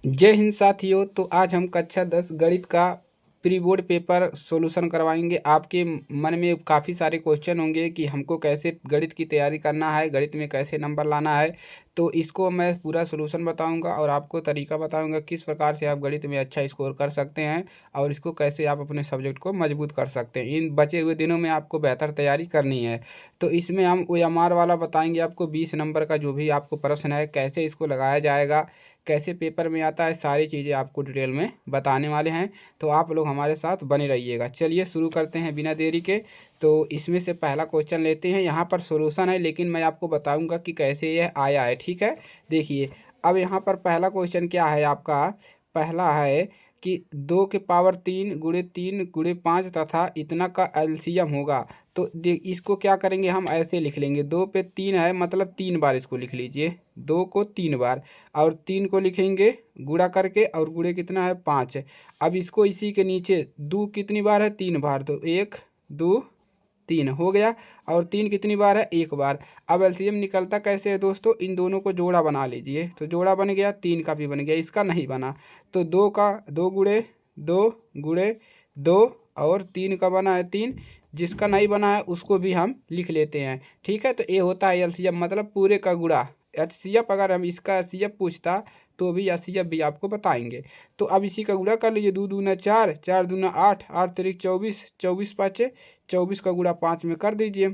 जय हिंद साथियों। तो आज हम कक्षा 10 गणित का प्री बोर्ड पेपर सॉल्यूशन करवाएंगे। आपके मन में काफ़ी सारे क्वेश्चन होंगे कि हमको कैसे गणित की तैयारी करना है, गणित में कैसे नंबर लाना है। तो इसको मैं पूरा सॉल्यूशन बताऊंगा और आपको तरीका बताऊंगा किस प्रकार से आप गणित में अच्छा स्कोर कर सकते हैं और इसको कैसे आप अपने सब्जेक्ट को मजबूत कर सकते हैं। इन बचे हुए दिनों में आपको बेहतर तैयारी करनी है। तो इसमें हम OMR वाला बताएंगे आपको 20 नंबर का जो भी आपको प्रश्न है कैसे इसको लगाया जाएगा, कैसे पेपर में आता है, सारी चीज़ें आपको डिटेल में बताने वाले हैं। तो आप लोग हमारे साथ बने रहिएगा। चलिए शुरू करते हैं बिना देरी के। तो इसमें से पहला क्वेश्चन लेते हैं। यहाँ पर सॉल्यूशन है लेकिन मैं आपको बताऊंगा कि कैसे यह आया है। ठीक है, देखिए अब यहाँ पर पहला क्वेश्चन क्या है आपका। पहला है कि 2 के पावर 3 × 3 × 5 तथा इतना का एलसीएम होगा। तो इसको क्या करेंगे, हम ऐसे लिख लेंगे। 2 पे 3 है मतलब 3 बार इसको लिख लीजिए, 2 को 3 बार, और 3 को लिखेंगे गुणा करके, और गुणे कितना है 5 है। अब इसको इसी के नीचे 2 कितनी बार है 3 बार, तो 1 2 3 हो गया। और 3 कितनी बार है 1 बार। अब एलसीएम निकलता कैसे है दोस्तों, इन दोनों को जोड़ा बना लीजिए। तो जोड़ा बन गया, 3 का भी बन गया, इसका नहीं बना। तो 2 का 2 गुणे 2 गुणे 2 और 3 का बना है 3। जिसका नहीं बना है उसको भी हम लिख लेते हैं। ठीक है, तो ये होता है एलसीएम मतलब पूरे का गुणा। एचसीएफ अगर हम इसका एचसीएफ पूछता तो भी एचसीएफ भी आपको बताएंगे। तो अब इसी का गुणा कर लीजिए। 2 दूना 4, 4 दूना 8, 8 तिरिक 24, 24 पाँचे 24 का गुणा 5 में कर दीजिए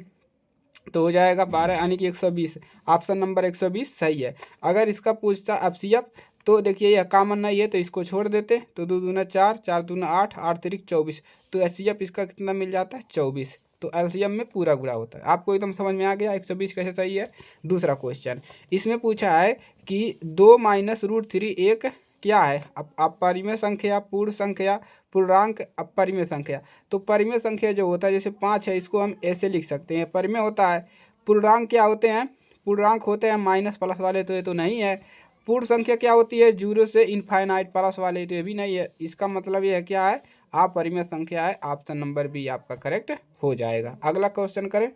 तो हो जाएगा 12 यानी कि 120। ऑप्शन नंबर 120 सही है। अगर इसका पूछता एचसीएफ तो देखिए यह कॉमन नहीं है तो इसको छोड़ देते। तो 2 दूना 4, 4 दूना 8, 8 तिरिक 24, तो एचसीएफ इसका कितना मिल जाता है 24। तो एलसीएम में पूरा गुणा होता है। आपको एकदम समझ में आ गया 120 कैसे सही है। दूसरा क्वेश्चन इसमें पूछा है कि 2 माइनस रूट 3 एक क्या है। अब अपरिमेय संख्या, पूर्ण संख्या, पूर्णांक, अपरिमेय संख्या। तो परिमेय संख्या जो होता है जैसे 5 है, इसको हम ऐसे लिख सकते हैं, परिमेय होता है। पूर्णांक क्या होते हैं, पूर्णांक होते हैं माइनस प्लस वाले, तो ये तो नहीं है। पूर्ण संख्या क्या होती है, 0 से इनफाइनाइट प्लस वाले, तो ये भी नहीं है। इसका मतलब ये है क्या है, अपरिमेय संख्या है। ऑप्शन नंबर बी आपका करेक्ट हो जाएगा। अगला क्वेश्चन करें।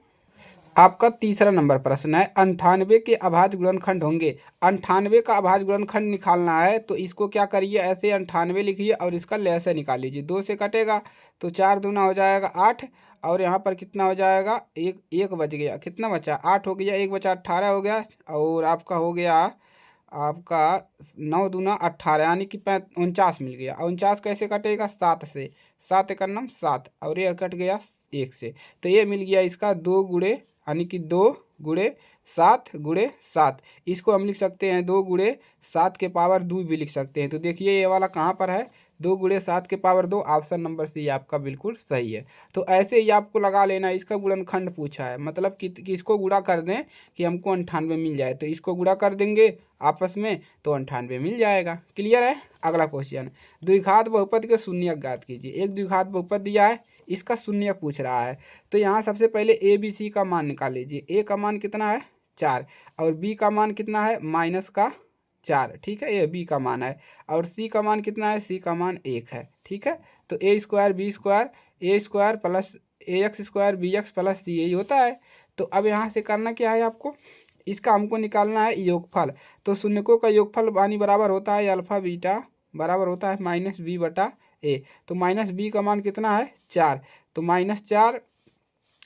आपका तीसरा नंबर प्रश्न है 98 के अभाज्य गुणनखंड होंगे। 98 का अभाज्य गुणनखंड निकालना है तो इसको क्या करिए, ऐसे 98 लिखिए और इसका लहसे निकाल लीजिए। 2 से कटेगा तो 4 दूना हो जाएगा 8, और यहाँ पर कितना हो जाएगा, एक एक बच गया, कितना बचा 8 हो गया, एक बचा 18 हो गया, और आपका हो गया आपका 9 दूना 18 यानी कि 49 मिल गया। 49 कैसे कटेगा, 7 से, 7 एक नम 7, और ये कट गया 1 से। तो ये मिल गया इसका 2 गुणे यानी कि 2 गुणे 7 गुणे 7। इसको हम लिख सकते हैं 2 गुणे 7 के पावर 2 भी लिख सकते हैं। तो देखिए ये वाला कहाँ पर है, 2 गुणे 7 के पावर 2। ऑप्शन नंबर सी आपका बिल्कुल सही है। तो ऐसे ही आपको लगा लेना। इसका गुणनखंड पूछा है मतलब कि इसको गुणा कर दें कि हमको 98 मिल जाए, तो इसको गुणा कर देंगे आपस में तो 98 मिल जाएगा। क्लियर है। अगला क्वेश्चन, द्विघात बहुपद के शून्यक ज्ञात कीजिए। एक द्विघात बहुपद दिया है, इसका शून्यक पूछ रहा है। तो यहाँ सबसे पहले ए बी सी का मान निकाल लीजिए। ए का मान कितना है 4, और बी का मान कितना है -4। ठीक है, ये बी का मान है। और सी का मान कितना है, सी का मान 1 है। ठीक है, तो A square B square A square plus A X square B X plus C, यही होता है। तो अब यहाँ से करना क्या है आपको, इसका हमको निकालना है योगफल। तो शून्यकों का योगफल बानी बराबर होता है अल्फा बीटा, बराबर होता है -b/a। तो -b का मान कितना है 4, तो -4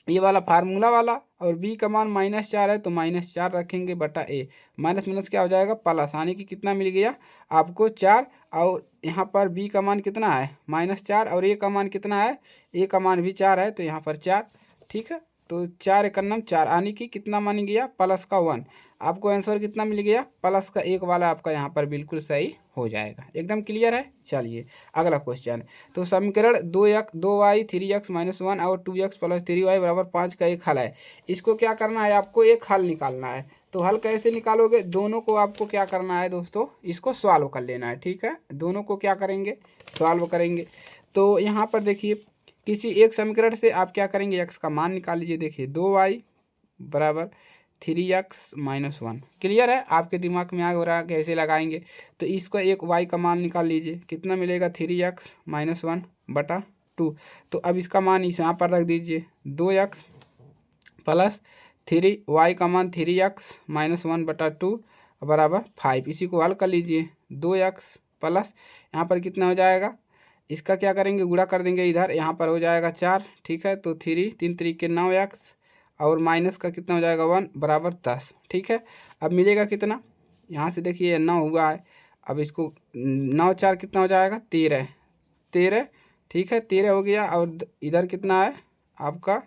ये वाला फार्मूला वाला, और b का मान -4 है तो -4 रखेंगे बटा a। माइनस माइनस क्या हो जाएगा प्लस, यानी कि कितना मिल गया आपको 4। और यहाँ पर b का मान कितना है -4, और a का मान कितना है, a का मान भी 4 है तो यहाँ पर 4। ठीक है, तो 4 एकन्नम 4 यानी कि कितना मान गया प्लस का 1। आपको आंसर कितना मिल गया, प्लस का 1 वाला आपका यहाँ पर बिल्कुल सही हो जाएगा। एकदम क्लियर है। चलिए अगला क्वेश्चन। तो समीकरण 2y 3x - 1 और 2x + 3y = 5 का एक हल है। इसको क्या करना है, आपको एक हल निकालना है। तो हल कैसे निकालोगे, दोनों को आपको क्या करना है दोस्तों, इसको सॉल्व कर लेना है। ठीक है, दोनों को क्या करेंगे, सॉल्व करेंगे। तो यहाँ पर देखिए किसी एक समीकरण से आप क्या करेंगे, x का मान निकाल लीजिए। देखिए 2y = 3x - 1। क्लियर है, आपके दिमाग में आ रहा है कैसे लगाएंगे। तो इसका एक y का मान निकाल लीजिए, कितना मिलेगा 3x - 1/2। तो अब इसका मान इस यहाँ पर रख दीजिए, 2x + 3, y का मान 3x - 1/2 = 5। इसी को हल कर लीजिए, 2x प्लस यहाँ पर कितना हो जाएगा, इसका क्या करेंगे, गुणा कर देंगे इधर, यहाँ पर हो जाएगा 4, ठीक है। तो 3 3 तरीके 9x और माइनस का कितना हो जाएगा 1 बराबर 10, ठीक है। अब मिलेगा कितना, यहाँ से देखिए 9 हुआ है, अब इसको 9 4 कितना हो जाएगा 13, 13, ठीक है, 13 हो गया। और इधर कितना है आपका,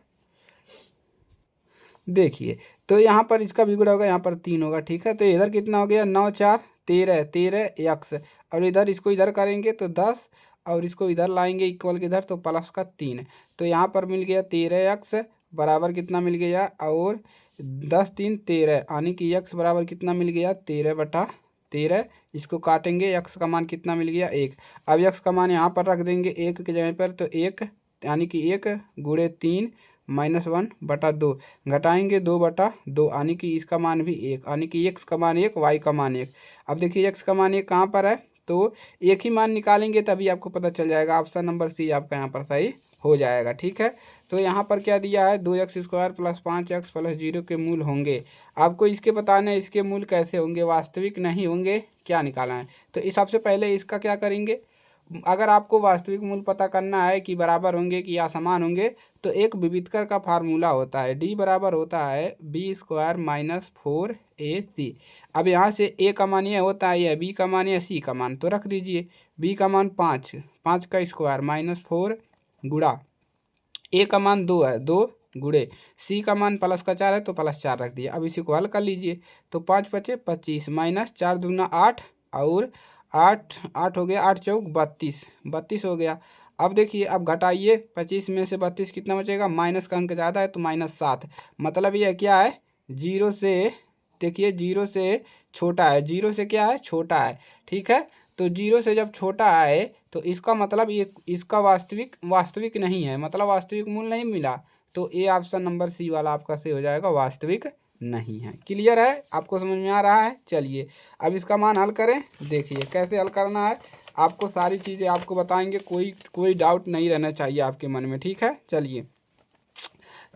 देखिए तो यहाँ पर इसका भी गुणा होगा, यहाँ पर 3 होगा, ठीक है। तो इधर कितना हो गया 9 4 13, 13 x, और इधर इसको इधर करेंगे तो 10, और इसको इधर लाएंगे इक्वल के इधर तो प्लस का 3, तो यहाँ पर मिल गया 13x बराबर कितना मिल गया, और 10 3 13, यानी कि x बराबर कितना मिल गया 13/13। इसको काटेंगे, x का मान कितना मिल गया 1। अब x का मान यहाँ पर रख देंगे 1 के जगह पर, तो 1 यानी कि 1 गुणे 3 -1/2, घटाएंगे 2/2, यानी कि इसका मान भी 1, यानी कि x का मान 1, y का मान 1। अब देखिए x का मान 1 कहाँ पर है, तो एक ही मान निकालेंगे तभी आपको पता चल जाएगा। ऑप्शन नंबर सी आपका यहाँ पर सही हो जाएगा, ठीक है। तो यहाँ पर क्या दिया है, 2x² + 5x + 0 के मूल होंगे। आपको इसके बताना है इसके मूल कैसे होंगे, वास्तविक नहीं होंगे, क्या निकालना है। तो इस सबसे पहले इसका क्या करेंगे, अगर आपको वास्तविक मूल पता करना है कि बराबर होंगे कि असमान होंगे, तो एक विविधकर का फार्मूला होता है, d बराबर होता है b² - 4ac। अब यहाँ से a का मान ये होता है, या b का मान या c का मान, तो रख दीजिए b का मान 5, 5 का स्क्वायर -4 गुणा a का मान 2 है, 2 गुणे c का मान +4 है तो +4 रख दिया। अब इसी को हल कर लीजिए, तो 5 5 25 -4 दूना 8, और 8 8 हो गया, 8 चौक 32, 32 हो गया। अब देखिए, अब घटाइए 25 में से 32 कितना बचेगा, माइनस का अंक ज़्यादा है तो -7, मतलब ये क्या है, 0 से, देखिए 0 से छोटा है, 0 से क्या है छोटा है, ठीक है। तो 0 से जब छोटा है तो इसका मतलब ये इसका वास्तविक नहीं है, मतलब वास्तविक मूल नहीं मिला, तो ये ऑप्शन नंबर सी वाला आपका सही हो जाएगा, वास्तविक नहीं है। क्लियर है, आपको समझ में आ रहा है। चलिए अब इसका मान हल करें, देखिए कैसे हल करना है, आपको सारी चीज़ें आपको बताएंगे, कोई डाउट नहीं रहना चाहिए आपके मन में, ठीक है। चलिए,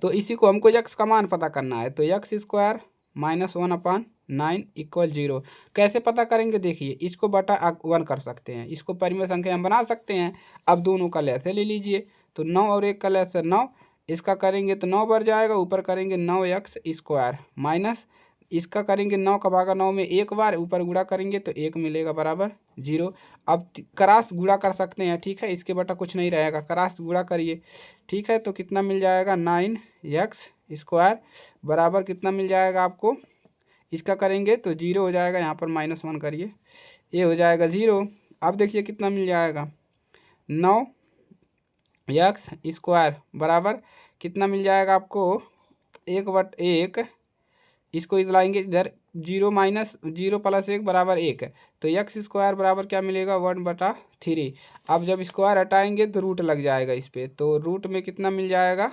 तो इसी को हमको x का मान पता करना है, तो x² -1/9 = 0 कैसे पता करेंगे, देखिए इसको बटा 1 कर सकते हैं, इसको परिमेय संख्या हम बना सकते हैं। अब दोनों का लैसे ले लीजिए, तो 9 और 1 का लैसे 9, इसका करेंगे तो 9 बढ़ जाएगा, ऊपर करेंगे 9x² माइनस इसका करेंगे 9 का भागा 9 में एक बार, ऊपर गुणा करेंगे तो 1 मिलेगा बराबर 0। अब क्रॉस गुणा कर सकते हैं, ठीक है, इसके बटा कुछ नहीं रहेगा, क्रॉस गुणा करिए, ठीक है। तो कितना मिल जाएगा 9x² बराबर कितना मिल जाएगा आपको, इसका करेंगे तो 0 हो जाएगा, यहाँ पर -1 करिए, ये हो जाएगा 0। अब देखिए कितना मिल जाएगा, 9x² बराबर कितना मिल जाएगा आपको, 1/1, इसको इधर लाएंगे, इधर 0 - 0 + 1 बराबर 1, तो x² बराबर क्या मिलेगा 1/3। अब जब स्क्वायर हटाएंगे तो रूट लग जाएगा इस पर, तो रूट में कितना मिल जाएगा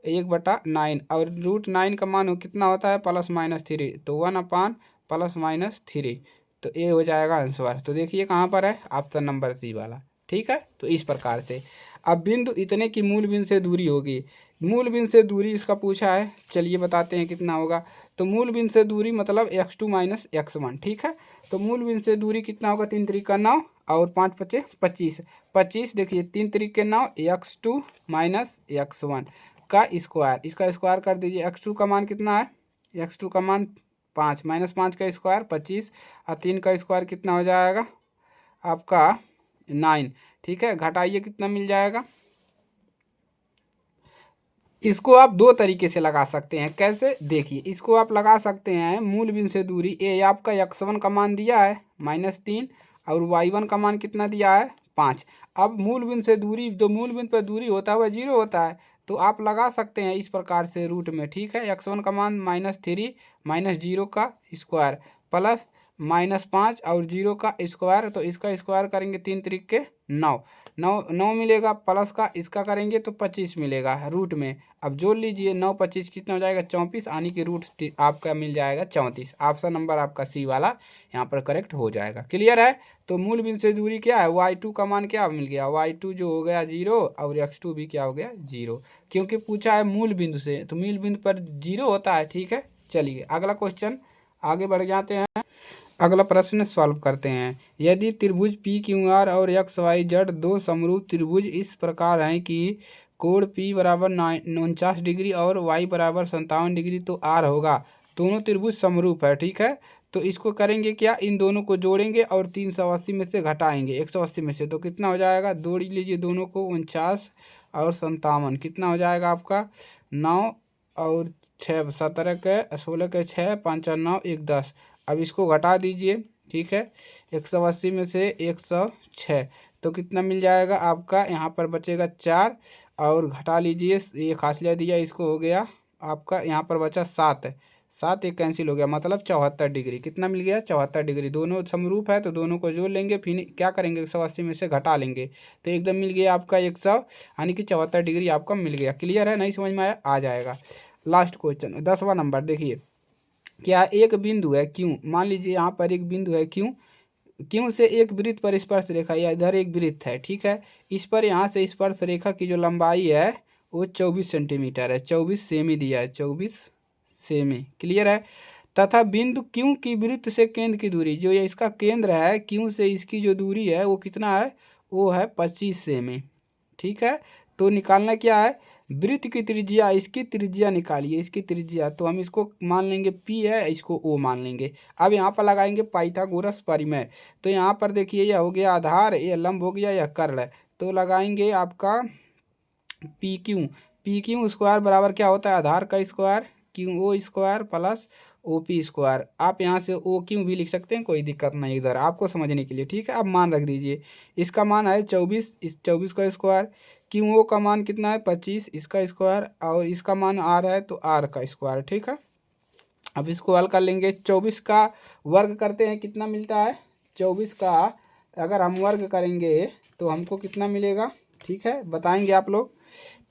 1/9, और √9 का मान कितना होता है +-3, तो 1/+-3, तो ये हो जाएगा आंसर। तो देखिए कहाँ पर है, ऑप्शन नंबर सी वाला, ठीक है। तो इस प्रकार से अब बिंदु इतने की मूल बिंदु से दूरी होगी, मूल बिंदु से दूरी इसका पूछा है, चलिए बताते हैं कितना होगा। तो मूल बिंदु से दूरी मतलब x2 - x1, ठीक है। तो मूल बिंदु से दूरी कितना होगा, 3 3 9 और 5 5 25, 25, देखिए 3 3 9, x2 - x1 का स्क्वायर, इसका स्क्वायर कर दीजिए। x2 का मान कितना है, x2 का मान 5, -5 का स्क्वायर 25, और 3 का स्क्वायर कितना हो जाएगा आपका 9, ठीक है। घटाइए कितना मिल जाएगा, इसको आप दो तरीके से लगा सकते हैं, कैसे, देखिए इसको आप लगा सकते हैं, मूल बिंदु से दूरी ए आपका x1 का मान दिया है -3, और y1 का मान कितना दिया है 5। अब मूल बिंदु से दूरी, जो मूल बिंदु पर दूरी होता है वह 0 होता है, तो आप लगा सकते हैं इस प्रकार से रूट में, ठीक है। x1 का मान -3 -0 का स्क्वायर प्लस -5 और 0 का स्क्वायर, तो इसका स्क्वायर करेंगे 3 3 9, 9 मिलेगा, प्लस का इसका करेंगे तो 25 मिलेगा रूट में। अब जोड़ लीजिए, 9 25 कितना हो जाएगा 34, यानी कि रूट आपका मिल जाएगा 34। ऑप्शन नंबर आपका सी वाला यहाँ पर करेक्ट हो जाएगा। क्लियर है। तो मूल बिंदु से दूरी क्या है, y2 का मान क्या मिल गया, y2 जो हो गया 0, और x2 भी क्या हो गया 0, क्योंकि पूछा है मूल बिंदु से, तो मूल बिंदु पर 0 होता है, ठीक है। चलिए अगला क्वेश्चन आगे बढ़ जाते हैं। अगला प्रश्न सॉल्व करते हैं। यदि त्रिभुज पी क्यू आर और एक्स वाई जेड दो समरूप त्रिभुज इस प्रकार हैं कि कोण पी बराबर 49 डिग्री और वाई बराबर 57 डिग्री तो आर होगा। दोनों त्रिभुज समरूप है, ठीक है। तो इसको करेंगे क्या, इन दोनों को जोड़ेंगे और 380 में से घटाएंगे 180 में से, तो कितना हो जाएगा, जोड़ लीजिए दोनों को, 49 और 57 कितना हो जाएगा आपका 9 और 6 17 के 16 के 6 5 और 9 1 10। अब इसको घटा दीजिए, ठीक है, 180 में से 106 तो कितना मिल जाएगा आपका, यहाँ पर बचेगा 4 और घटा लीजिए, ये फासला दिया इसको, हो गया आपका यहाँ पर बचा 7, 7 एक कैंसिल हो गया, मतलब 74 डिग्री। कितना मिल गया, 74 डिग्री। दोनों समरूप है तो दोनों को जोड़ लेंगे, फिर क्या करेंगे 180 में से घटा लेंगे, तो एकदम मिल गया आपका 100 यानी कि 74 डिग्री आपका मिल गया। क्लियर है, नहीं समझ में आया, आ जाएगा। लास्ट क्वेश्चन 10वां नंबर देखिए, क्या एक बिंदु है क्यों, मान लीजिए यहाँ पर एक बिंदु है क्यों, क्यों से एक वृत्त पर स्पर्श रेखा, या इधर एक वृत्त है, ठीक है, इस पर यहाँ से स्पर्श रेखा की जो लंबाई है वो 24 सेंटीमीटर है, 24 सेमी दिया है, 24 सेमी। क्लियर है। तथा बिंदु क्यों की वृत्त से केंद्र की दूरी, जो ये इसका केंद्र है क्यों से इसकी जो दूरी है वो कितना है, वो है 25 सेमी, ठीक है। तो निकालना क्या है, वृत्त की त्रिज्या, इसकी त्रिज्या निकालिए, इसकी त्रिज्या, तो हम इसको मान लेंगे P है, इसको O मान लेंगे। अब यहाँ पर लगाएंगे पाइथागोरस परिमेय, तो यहाँ पर देखिए यह हो गया आधार, ये लंब हो गया, यह कर्ण है, तो लगाएंगे आपका पी क्यू स्क्वायर बराबर क्या होता है, आधार का square Q O square plus O P square. आप यहाँ से ओ क्यू भी लिख सकते हैं, कोई दिक्कत नहीं, इधर आपको समझने के लिए, ठीक है। अब मान रख दीजिए, इसका मान है 24, इस 24 का स्क्वायर, क्यू ओ का मान कितना है 25, इसका स्क्वायर, और इसका मान आर है तो आर का स्क्वायर, ठीक है। अब इसको हल कर लेंगे, 24 का वर्ग करते हैं कितना मिलता है, 24 का अगर हम वर्ग करेंगे तो हमको कितना मिलेगा, ठीक है, बताएंगे आप लोग,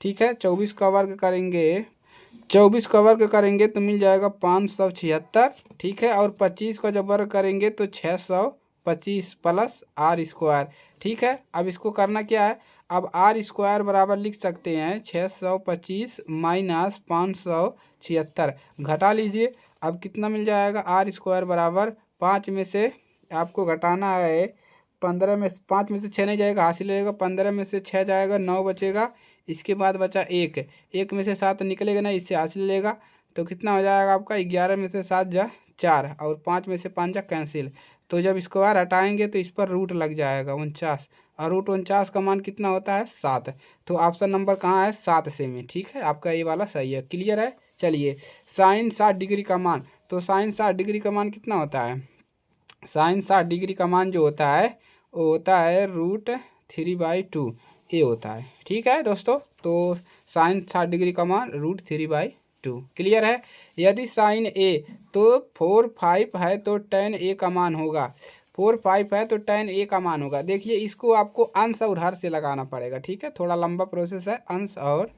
ठीक है। 24 का वर्ग करेंगे, 24 का वर्ग करेंगे तो मिल जाएगा 576, ठीक है। और 25 का जब वर्ग करेंगे तो 625 प्लस आर स्क्वायर, ठीक है। अब इसको करना क्या है, अब आर स्क्वायर बराबर लिख सकते हैं 625 माइनस 576, घटा लीजिए, अब कितना मिल जाएगा, आर स्क्वायर बराबर 5 में से आपको घटाना है 15 में, 5 में से 6 नहीं जाएगा, हासिल रहेगा, 15 में से 6 जाएगा, 9 बचेगा, इसके बाद बचा 1, 1 में से 7 निकलेगा ना, इससे हासिल लेगा, तो कितना हो जाएगा आपका 11 में से 7 जा 4 और 5 में से 5 जा कैंसिल। तो जब स्क्वायर हटाएंगे तो इस पर रूट लग जाएगा 49, और रूट 49 का मान कितना होता है 7। तो ऑप्शन नंबर कहाँ है 7 सेमी, ठीक है, आपका ये वाला सही है। क्लियर है। चलिए साइन 60 डिग्री का मान, तो साइन 60 डिग्री का मान कितना होता है, साइन 60 डिग्री का मान जो होता है वो होता है √3/2 ये होता है, ठीक है दोस्तों। तो साइन 60 डिग्री का मान √3/2। क्लियर है। यदि साइन ए तो 4/5 है तो tan ए का मान होगा, 4/5 है तो tan ए का मान होगा। देखिए इसको आपको अंश और हर से लगाना पड़ेगा, ठीक है, थोड़ा लंबा प्रोसेस है, अंश और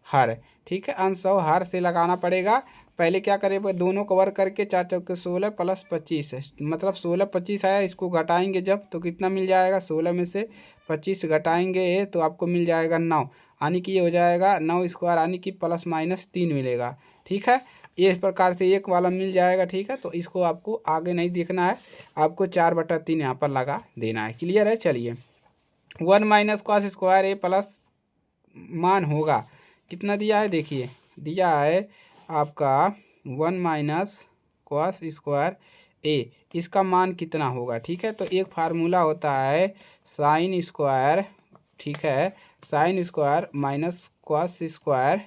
हर, ठीक है, अंश और हर से लगाना पड़ेगा। पहले क्या करें, दोनों कवर करके 4 चौके 16 प्लस 25 है, मतलब 16 25 आया, इसको घटाएंगे जब तो कितना मिल जाएगा, 16 में से 25 घटाएंगे तो आपको मिल जाएगा 9, यानी कि ये हो जाएगा 9 स्क्वायर, यानी कि प्लस माइनस 3 मिलेगा, ठीक है। इस प्रकार से एक वाला मिल जाएगा, ठीक है। तो इसको आपको आगे नहीं देखना है, आपको 4/3 यहाँ पर लगा देना है। क्लियर है। चलिए 1 माइनस कॉस स्क्वायर ए प्लस मान होगा कितना दिया है, देखिए दिया है आपका 1 माइनस कॉस स्क्वायर ए, इसका मान कितना होगा, ठीक है। तो एक फार्मूला होता है साइन स्क्वायर, ठीक है, sine square minus cos square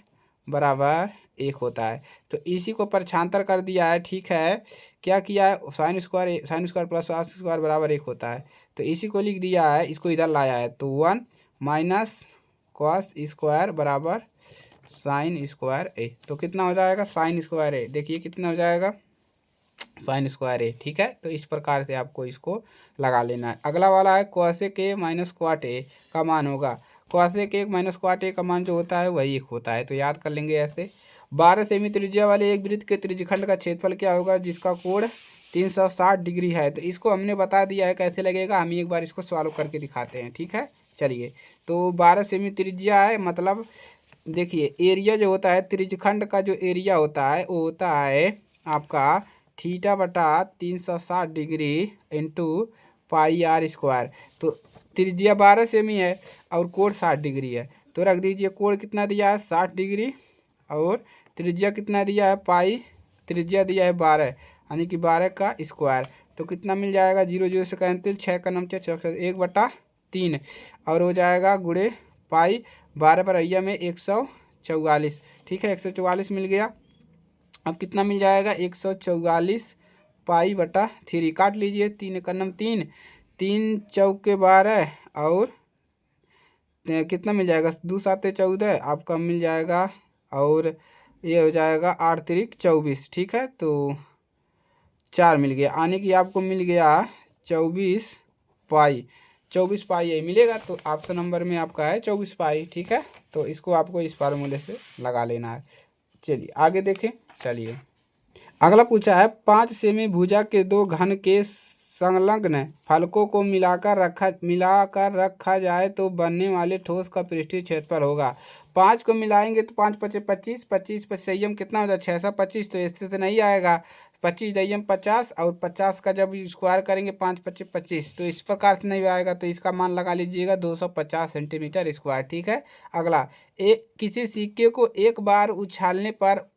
बराबर 1 होता है। तो इसी को प्रक्षांतर कर दिया है, ठीक है, क्या किया है, sine square plus cos square बराबर 1 होता है, तो इसी को लिख दिया है, इसको इधर लाया है, तो 1 माइनस कॉस स्क्वायर बराबर साइन स्क्वायर ए, तो कितना हो जाएगा साइन स्क्वायर ए, देखिए कितना हो जाएगा साइन स्क्वायर ए, ठीक है। तो इस प्रकार से आपको इसको लगा लेना है। अगला वाला है कोसेक ए माइनस क्वाट ए का मान होगा, कोसेक ए माइनस क्वाट ए का मान जो होता है वही 1 होता है, तो याद कर लेंगे ऐसे। 12 सेमी त्रिज्या वाले एक वृत्त के त्रिज्यखंड का क्षेत्रफल क्या होगा जिसका कोण 360 डिग्री है, तो इसको हमने बता दिया है कैसे लगेगा, हम एक बार इसको सॉल्व करके दिखाते हैं, ठीक है। चलिए तो 12 सेमी त्रिज्या है, मतलब देखिए एरिया जो होता है त्रिज्यखंड का जो एरिया होता है वो होता है आपका थीटा बटा 360 इंटू पाई आर स्क्वायर। तो त्रिज्या 12 सेमी है और कोण 60 है, तो रख दीजिए कोण कितना दिया है 60 और त्रिज्या कितना दिया है पाई, त्रिज्या दिया है 12 यानी कि 12 का स्क्वायर। तो कितना मिल जाएगा 0 0 से कैंसिल, 6 का नम 1/3 और हो जाएगा गुणे पाई 12 पर अय्या में 144। ठीक है 144 मिल गया। अब कितना मिल जाएगा 144 पाई बटा 3 काट लीजिए, 3 का नम 3, 3 चौके 12 और कितना मिल जाएगा 2 7 14 आपका मिल जाएगा और ये हो जाएगा 8 3 24। ठीक है तो 4 मिल गया, आने की आपको मिल गया 24 पाई, 24 पाई यही मिलेगा। तो ऑप्शन नंबर में आपका है 24 पाई। ठीक है तो इसको आपको इस फार्मूले से लगा लेना है। चलिए आगे देखें। चलिए अगला पूछा है 5 सेमी भुजा के 2 घन के संलग्न फलकों को मिलाकर रखा जाए तो बनने वाले ठोस का पृष्ठीय क्षेत्रफल होगा। 5 को मिलाएंगे तो 5 पचे 25, 25 पर संयम कितना हो जाए 625, तो इससे तो नहीं आएगा। 25 संयम 50 और 50 का जब स्क्वायर करेंगे 5 पचे 25, तो इस प्रकार से नहीं आएगा। तो इसका मान लगा लीजिएगा 250 सेंटीमीटर स्क्वायर। ठीक है अगला किसी सिक्के को एक बार उछालने पर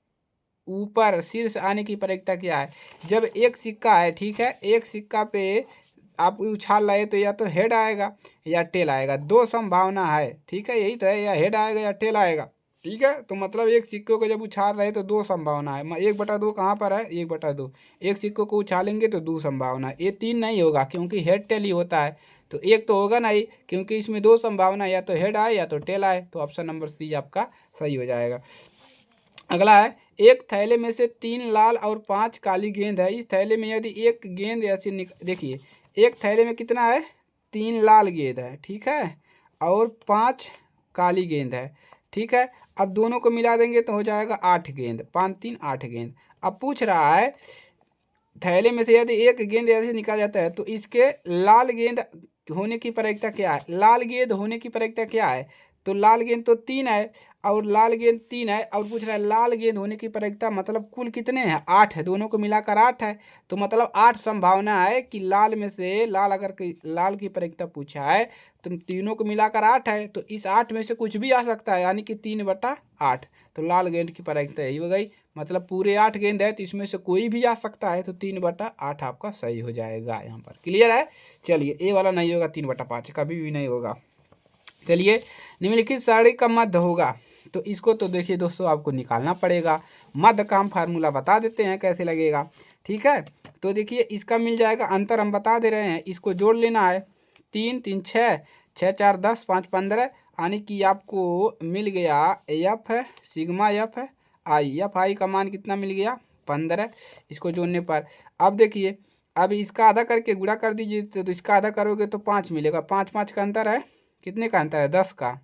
ऊपर शीर्ष आने की प्रक्रिया क्या है। जब एक सिक्का है, ठीक है, एक सिक्का पे आप उछाल रहे तो या तो हेड आएगा या टेल आएगा, 2 संभावना है। ठीक है यही तो है, या हेड आएगा या टेल आएगा। ठीक है तो मतलब एक सिक्के को जब उछाल रहे तो 2 संभावना है। 1/2 कहाँ पर है 1/2, एक सिक्के को उछालेंगे तो 2 संभावना है। ये 3 नहीं होगा क्योंकि हेड टेल ही होता है, तो एक तो होगा नहीं क्योंकि इसमें 2 संभावना, या तो हेड आए या तो टेल आए। तो ऑप्शन नंबर सी आपका सही हो जाएगा। अगला है एक थैले में से 3 लाल और 5 काली गेंद है। इस थैले में यदि एक गेंद ऐसे देखिए एक थैले में कितना है 3 लाल गेंद है, ठीक है, और 5 काली गेंद है। ठीक है अब दोनों को मिला देंगे तो हो जाएगा 8 गेंद, 5 3 8 गेंद। अब पूछ रहा है थैले में से यदि एक गेंद ऐसे निकाला जाता है तो इसके लाल गेंद होने की प्रक्रिया क्या है। लाल गेंद होने की प्रक्रिया क्या है, तो लाल गेंद तो 3 है और लाल गेंद 3 है, और पूछ रहा है लाल गेंद होने की प्रक्रिया मतलब कुल कितने हैं 8 है, दोनों को मिलाकर 8 है। तो मतलब 8 संभावना है कि लाल में से लाल अगर लाल की प्रक्रिया पूछा है तो तीनों को मिलाकर 8 है, तो इस 8 में से कुछ भी आ सकता है यानी कि 3/8। तो लाल गेंद की प्रक्रिया यही हो गई, मतलब पूरे 8 गेंद है तो इसमें से कोई भी आ सकता है, तो 3/8 आपका सही हो जाएगा यहाँ पर। क्लियर है। चलिए ए वाला नहीं होगा, 3/5 कभी भी नहीं होगा। चलिए निम्नलिखित सारणी का मध्य होगा, तो इसको तो देखिए दोस्तों आपको निकालना पड़ेगा। मध्य का हम फार्मूला बता देते हैं कैसे लगेगा। ठीक है तो देखिए इसका मिल जाएगा, अंतर हम बता दे रहे हैं, इसको जोड़ लेना है। 3 3 6, 6 4 10, 5 15 यानी कि आपको मिल गया F sigma F I. F I का मान कितना मिल गया 15, इसको जोड़ने पर। अब देखिए अब इसका आधा करके गुणा कर दीजिए, तो इसका आधा करोगे तो 5 मिलेगा। 5 5 का अंतर है, कितने का अंतर है 10 का,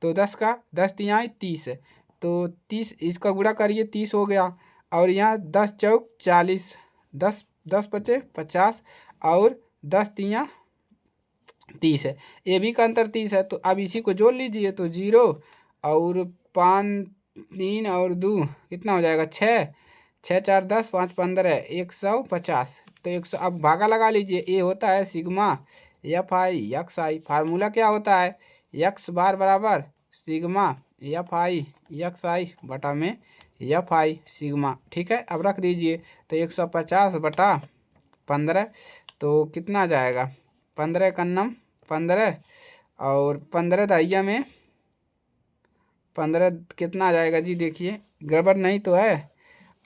तो 10 का 10 तिहाई 30 है, तो 30 इसका गुणा करिए 30 हो गया, और यहाँ 10 चौक 40, 10 10 पचे 50 और 10 तिया 30 है, ए बी का अंतर 30 है। तो अब इसी को जोड़ लीजिए तो 0 और 5 3 और 2 कितना हो जाएगा 6, 6 4 10, 5 15 150। तो 100 अब भागा लगा लीजिए, ए होता है sigma F I x I. Formula क्या होता है एक्स बार बराबर सिग्मा एफ आई एक्स आई बटा में एफ आई सिग्मा। ठीक है अब रख दीजिए तो 150/15, तो कितना आ जाएगा 15 कन्नम 15 और 15 दहिया में 15 कितना आ जाएगा जी, देखिए गड़बड़ नहीं तो है,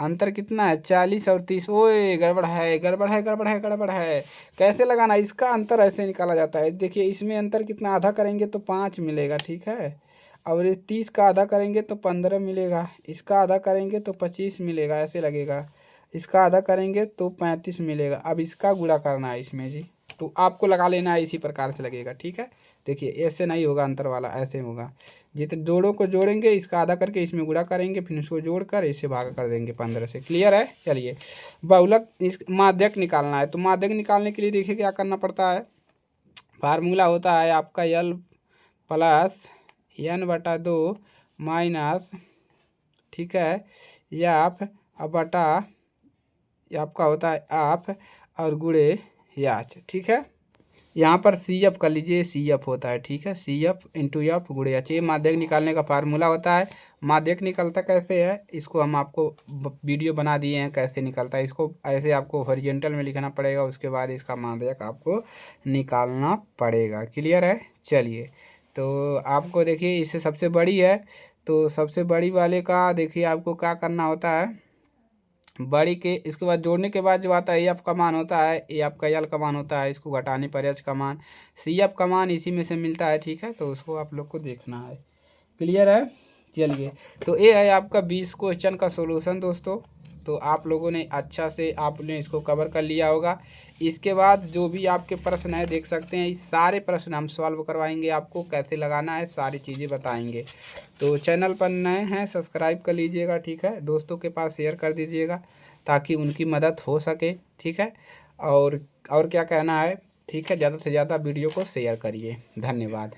अंतर कितना है 40 और 30। ओए गड़बड़ है गड़बड़ है गड़बड़ है गड़बड़ है, कैसे लगाना, इसका अंतर ऐसे निकाला जाता है। देखिए इसमें अंतर कितना, आधा करेंगे तो 5 मिलेगा, ठीक है, और इस 30 का आधा करेंगे तो 15 मिलेगा, इसका आधा करेंगे तो 25 मिलेगा, ऐसे लगेगा, इसका आधा करेंगे तो 35 मिलेगा। अब इसका गुणा करना है इसमें जी, तो आपको लगा लेना है, इसी प्रकार से लगेगा। ठीक है देखिए ऐसे नहीं होगा अंतर वाला, ऐसे होगा, जितने जोड़ों को जोड़ेंगे इसका आधा करके इसमें गुणा करेंगे, फिर इसको जोड़कर इसे भाग कर देंगे 15 से। क्लियर है। चलिए बहुलक इस माध्यक निकालना है, तो माध्यक निकालने के लिए देखिए क्या करना पड़ता है, फार्मूला होता है आपका L प्लस N/2 माइनस, ठीक है, एफ बटा ये आपका होता है आप और गुड़े याच, ठीक है। यहाँ पर सी एफ कर लीजिए, सी एफ होता है, ठीक है, सी एफ इंटू एफ गुड़े एच, ये माध्यक निकालने का फार्मूला होता है। माध्यक निकलता कैसे है, इसको हम आपको वीडियो बना दिए हैं कैसे निकलता है। इसको ऐसे आपको हॉरिजॉन्टल में लिखना पड़ेगा, उसके बाद इसका माध्यक आपको निकालना पड़ेगा। क्लियर है। चलिए, तो आपको देखिए इससे सबसे बड़ी है, तो सबसे बड़ी वाले का देखिए आपको क्या करना होता है, बड़ी के इसके बाद जोड़ने के बाद जो आता है एफ का मान होता है, ए आपका एल का मान होता है, इसको घटाने पर एच का मान, सी एफ का मान इसी में से मिलता है, ठीक है। तो उसको आप लोग को देखना है। क्लियर है। चलिए, तो ये है आपका 20 क्वेश्चन का सॉल्यूशन दोस्तों। तो आप लोगों ने अच्छा से आपने इसको कवर कर लिया होगा। इसके बाद जो भी आपके प्रश्न है देख सकते हैं, इस सारे प्रश्न हम सॉल्व करवाएंगे, आपको कैसे लगाना है सारी चीज़ें बताएंगे। तो चैनल पर नए हैं सब्सक्राइब कर लीजिएगा, ठीक है, दोस्तों के पास शेयर कर दीजिएगा ताकि उनकी मदद हो सके, ठीक है। और क्या कहना है, ठीक है, ज़्यादा से ज़्यादा वीडियो को शेयर करिए। धन्यवाद।